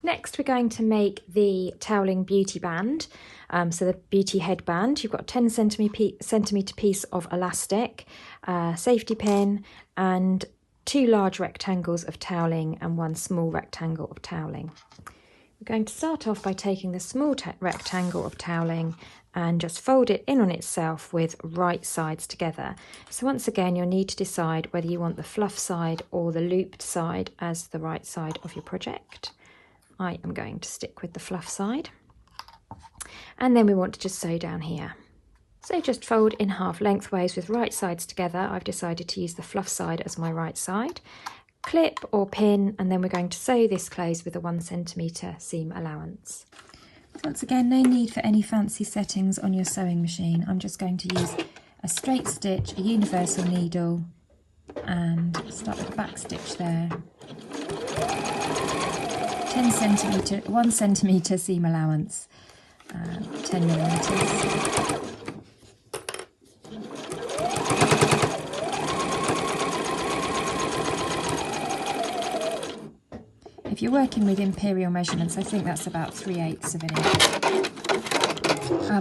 Next, we're going to make the toweling beauty band, so the beauty headband. You've got a 10 centimetre piece of elastic, safety pin, and 2 large rectangles of toweling and 1 small rectangle of toweling. We're going to start off by taking the small rectangle of toweling and just fold it in on itself with right sides together. So once again, you'll need to decide whether you want the fluff side or the looped side as the right side of your project. I am going to stick with the fluff side. And then we want to just sew down here. So just fold in half lengthways with right sides together. I've decided to use the fluff side as my right side. Clip or pin, and then we're going to sew this closed with a 1 centimetre seam allowance. Once again, no need for any fancy settings on your sewing machine. I'm just going to use a straight stitch, a universal needle, and start with the back stitch there. 1 centimetre seam allowance, 10 millimetres. If you're working with imperial measurements, I think that's about 3/8 of an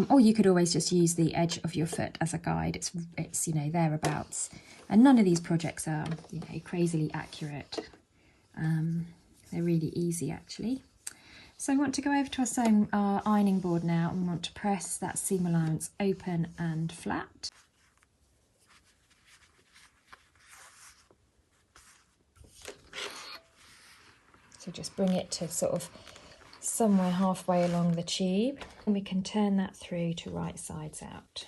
inch. Or you could always just use the edge of your foot as a guide. It's you know, thereabouts. And none of these projects are, you know, crazily accurate. They're really easy actually. So I want to go over to our ironing board now, and we want to press that seam allowance open and flat. So just bring it to sort of somewhere halfway along the tube, and we can turn that through to right sides out.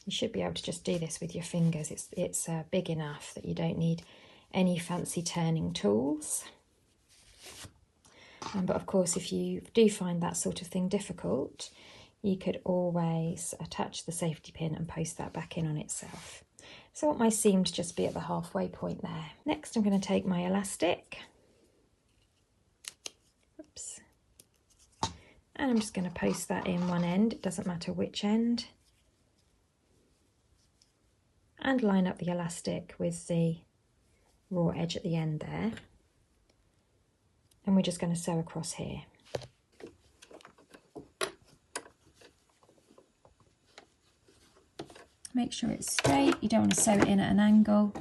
You should be able to just do this with your fingers. It's big enough that you don't need any fancy turning tools. But of course, if you do find that sort of thing difficult, you could always attach the safety pin and post that back in on itself. So I want my seam to just be at the halfway point there. Next, I'm going to take my elastic. Oops. And I'm just going to post that in one end, it doesn't matter which end. And line up the elastic with the raw edge at the end there. And we're just going to sew across here. Make sure it's straight, you don't want to sew it in at an angle.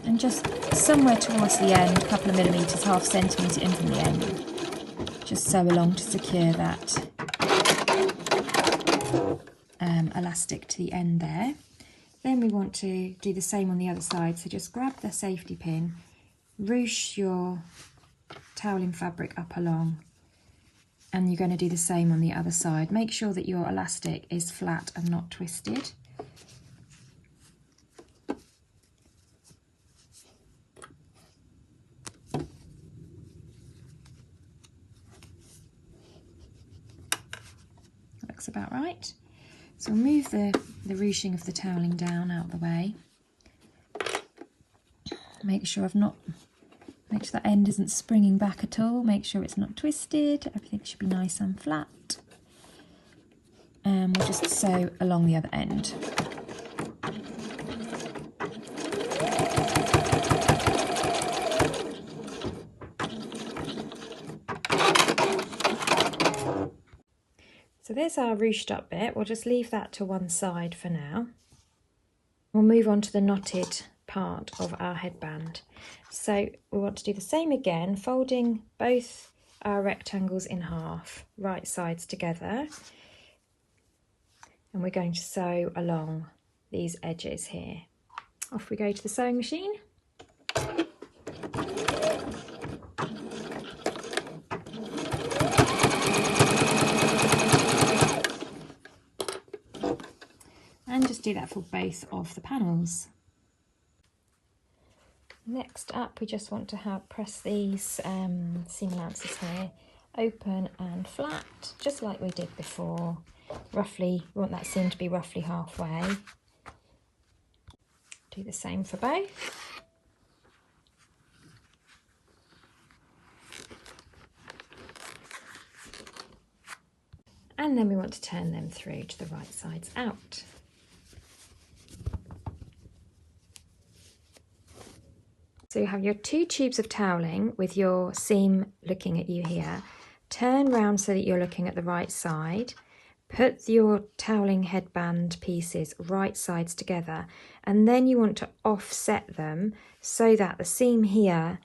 And just somewhere towards the end, a couple of millimetres, ½ centimetre in from the end, just sew along to secure that elastic to the end there. Then we want to do the same on the other side, so just grab the safety pin, ruche your toweling fabric up along, and you're going to do the same on the other side. Make sure that your elastic is flat and not twisted. Looks about right. So we'll move the ruching of the toweling down out of the way. Make sure that end isn't springing back at all. Make sure it's not twisted. Everything should be nice and flat. And we'll just sew along the other end. So there's our ruched up bit. We'll just leave that to one side for now. We'll move on to the knotted part of our headband. So we want to do the same again, folding both our rectangles in half, right sides together. And we're going to sew along these edges here. Off we go to the sewing machine. And just do that for both of the panels. Next up, we just want to press these seam allowances here open and flat, just like we did before. Roughly, we want that seam to be roughly halfway. Do the same for both. And then we want to turn them through to the right sides out. So you have your 2 tubes of toweling with your seam looking at you here. Turn round so that you're looking at the right side. Put your toweling headband pieces right sides together, and then you want to offset them so that the seam here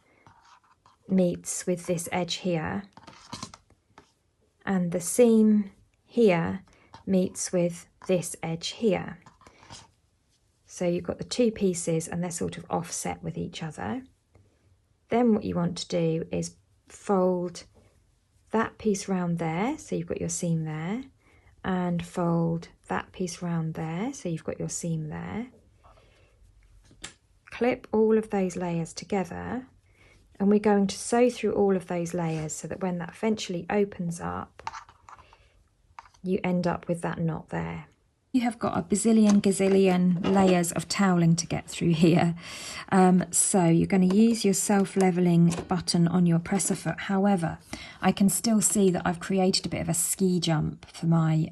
meets with this edge here, and the seam here meets with this edge here. So you've got the 2 pieces and they're sort of offset with each other. Then what you want to do is fold that piece round there, so you've got your seam there, and fold that piece round there, so you've got your seam there. Clip all of those layers together, and we're going to sew through all of those layers so that when that eventually opens up, you end up with that knot there. You have got a gazillion layers of toweling to get through here. So you're going to use your self-leveling button on your presser foot. However, I can still see that I've created a bit of a ski jump for my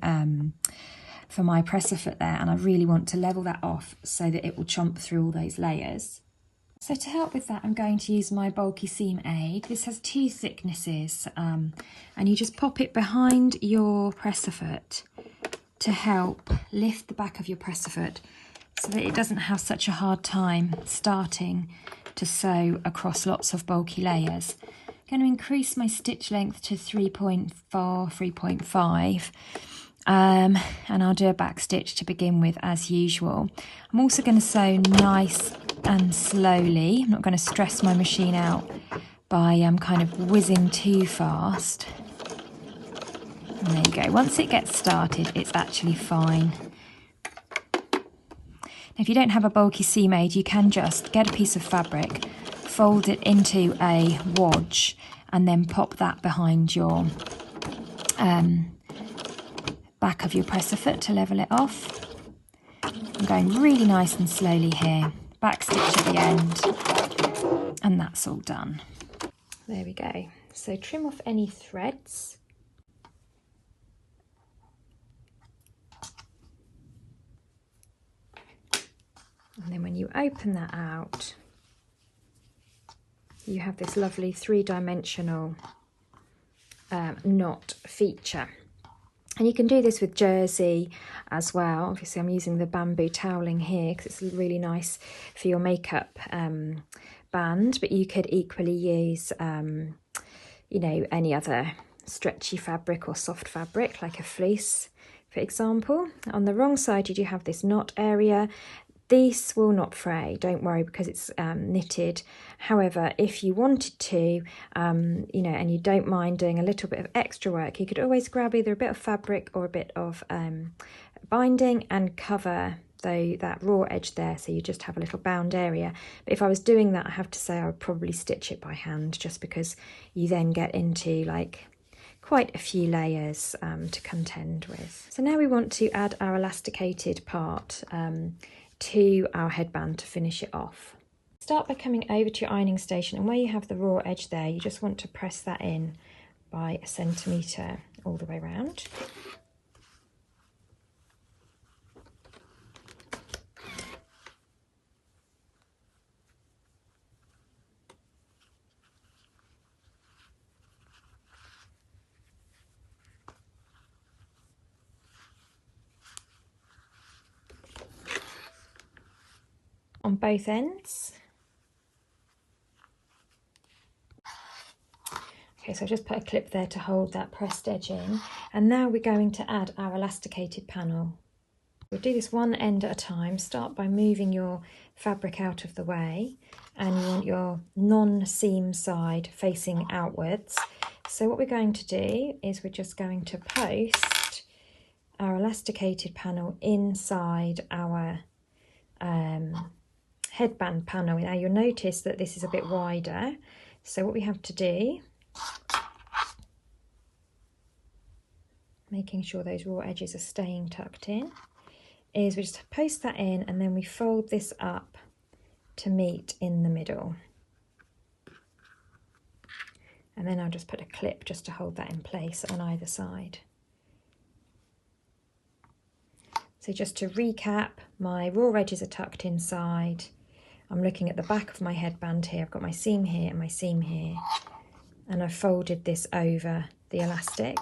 presser foot there, and I really want to level that off so that it will chomp through all those layers. So to help with that, I'm going to use my bulky seam aid. This has 2 thicknesses, and you just pop it behind your presser foot to help lift the back of your presser foot so that it doesn't have such a hard time starting to sew across lots of bulky layers. I'm going to increase my stitch length to 3.4, 3.5, and I'll do a back stitch to begin with as usual. I'm also going to sew nice and slowly. I'm not going to stress my machine out by kind of whizzing too fast. And there you go. Once it gets started, it's actually fine. Now, if you don't have a bulky seam aid, you can just get a piece of fabric, fold it into a wadge, and then pop that behind your back of your presser foot to level it off. I'm going really nice and slowly here. Back stitch at the end, and that's all done. There we go. So trim off any threads. And then when you open that out, you have this lovely 3-dimensional knot feature. And you can do this with jersey as well. Obviously I'm using the bamboo toweling here because it's really nice for your makeup band, but you could equally use, you know, any other stretchy fabric or soft fabric like a fleece, for example. On the wrong side you do have this knot area. This will not fray, don't worry, because it's knitted. However, if you wanted to, you know, and you don't mind doing a little bit of extra work, you could always grab either a bit of fabric or a bit of binding and cover that raw edge there, so you just have a little bound area. But if I was doing that, I have to say I would probably stitch it by hand, just because you then get into like quite a few layers to contend with. So now we want to add our elasticated part to our headband to finish it off. Start by coming over to your ironing station, and where you have the raw edge there, you just want to press that in by 1 centimetre all the way around. On both ends. Okay, so I've just put a clip there to hold that pressed edge in, and now we're going to add our elasticated panel. We'll do this one end at a time. Start by moving your fabric out of the way, and you want your non-seam side facing outwards. So what we're going to do is we're just going to post our elasticated panel inside our headband panel. Now you'll notice that this is a bit wider, so what we have to do, making sure those raw edges are staying tucked in, is we just post that in, and then we fold this up to meet in the middle, and then I'll just put a clip just to hold that in place on either side. So just to recap, my raw edges are tucked inside, I'm looking at the back of my headband here. I've got my seam here and my seam here, and I've folded this over the elastic.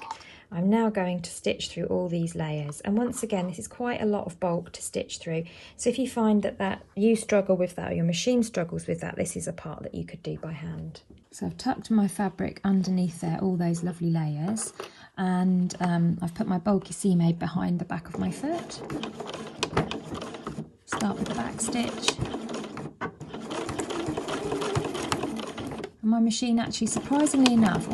I'm now going to stitch through all these layers, and once again this is quite a lot of bulk to stitch through, so if you find that you struggle with that or your machine struggles with that, this is a part that you could do by hand. So I've tucked my fabric underneath there, all those lovely layers, and I've put my bulky seam aid behind the back of my foot. Start with the back stitch. And my machine actually, surprisingly enough,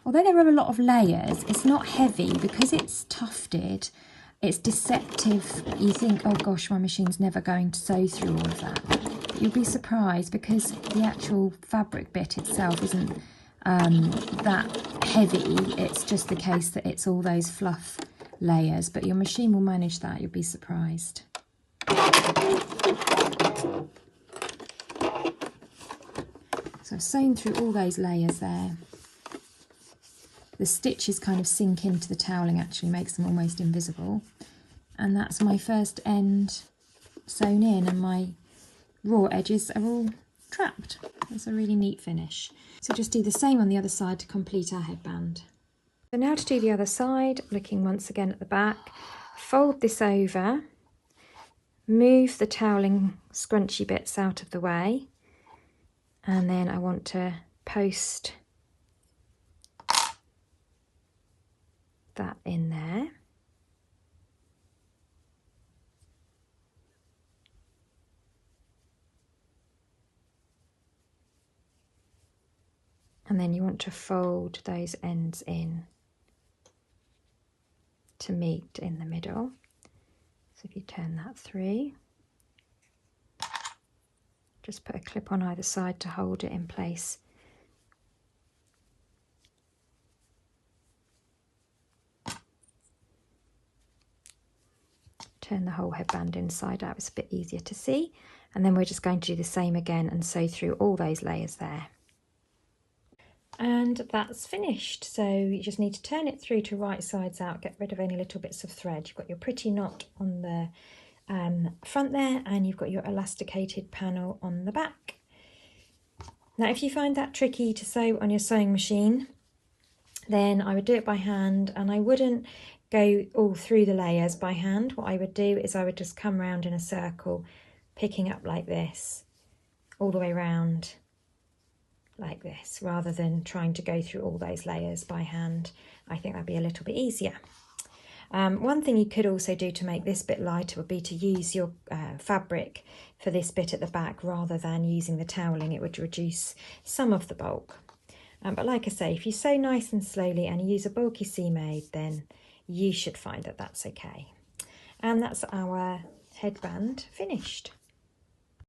although there are a lot of layers, it's not heavy because it's tufted. It's deceptive. You think, oh gosh, my machine's never going to sew through all of that. But you'll be surprised because the actual fabric bit itself isn't that heavy. It's just the case that it's all those fluff layers, but your machine will manage that. You'll be surprised. So I've sewn through all those layers there. The stitches kind of sink into the toweling, actually makes them almost invisible. And that's my first end sewn in, and my raw edges are all trapped. It's a really neat finish. So just do the same on the other side to complete our headband. So now to do the other side, looking once again at the back, fold this over, move the toweling scrunchy bits out of the way, and then I want to post that in there. And then you want to fold those ends in to meet in the middle. So if you turn that through, just put a clip on either side to hold it in place. Turn the whole headband inside out, it's a bit easier to see. And then we're just going to do the same again and sew through all those layers there. And that's finished. So you just need to turn it through to right sides out, get rid of any little bits of thread. You've got your pretty knot on the front there, and you've got your elasticated panel on the back. Now if you find that tricky to sew on your sewing machine, then I would do it by hand, and I wouldn't go all through the layers by hand. What I would do is I would just come round in a circle, picking up like this, all the way round like this, rather than trying to go through all those layers by hand. I think that'd be a little bit easier. One thing you could also do to make this bit lighter would be to use your fabric for this bit at the back rather than using the toweling. It would reduce some of the bulk. But like I say, if you sew nice and slowly and you use a bulky seam aid, then you should find that that's okay. And that's our headband finished.